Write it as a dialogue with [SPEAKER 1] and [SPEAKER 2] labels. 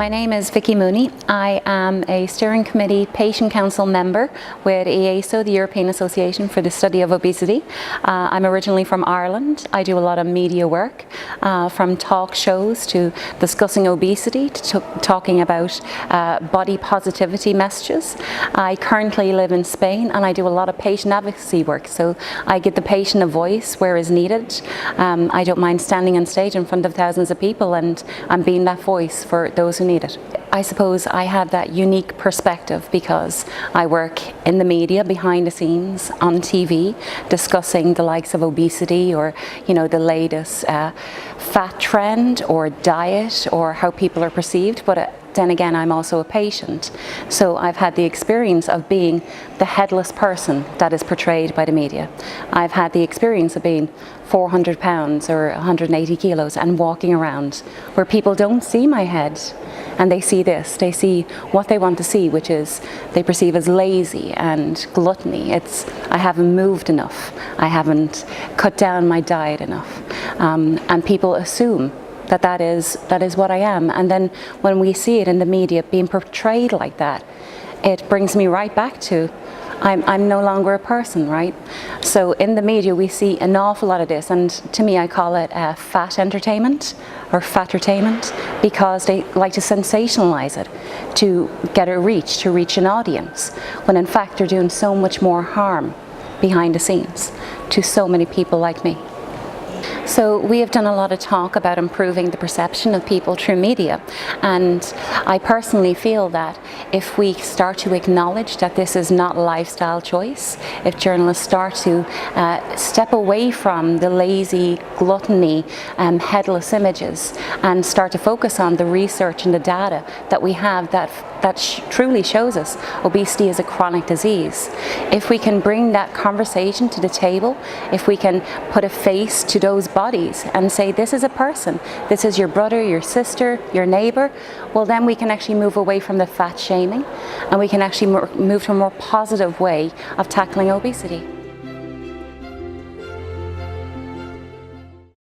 [SPEAKER 1] My name is Vicky Mooney. I am a steering committee patient council member with EASO, the European Association for the Study of Obesity. I'm originally from Ireland. I do a lot of media work, from talk shows to discussing obesity to talking about body positivity messages. I currently live in Spain and I do a lot of patient advocacy work, so I give the patient a voice where is needed. I don't mind standing on stage in front of thousands of people and being that voice for those who need it. I suppose I have that unique perspective because I work in the media, behind the scenes, on TV, discussing the likes of obesity or, the latest fat trend or diet or how people are perceived. But then again, I'm also a patient. So I've had the experience of being the headless person that is portrayed by the media. I've had the experience of being 400 pounds or 180 kilos and walking around where people don't see my head and they see this. They see what they want to see, which is they perceive as lazy and gluttony. I haven't moved enough. I haven't cut down my diet enough. And people assume that is what I am. And then when we see it in the media being portrayed like that, it brings me right back to I'm no longer a person, right? So in the media we see an awful lot of this, and to me I call it fat entertainment or fatertainment, because they like to sensationalize it to get a reach, to reach an audience, when in fact they're doing so much more harm behind the scenes to so many people like me. So we have done a lot of talk about improving the perception of people through media, and I personally feel that if we start to acknowledge that this is not a lifestyle choice, if journalists start to step away from the lazy, gluttony, headless images and start to focus on the research and the data that we have that truly shows us obesity is a chronic disease. If we can bring that conversation to the table, if we can put a face to those bodies and say this is a person, this is your brother, your sister, your neighbor, well then we can actually move away from the fat shaming and we can actually move to a more positive way of tackling obesity.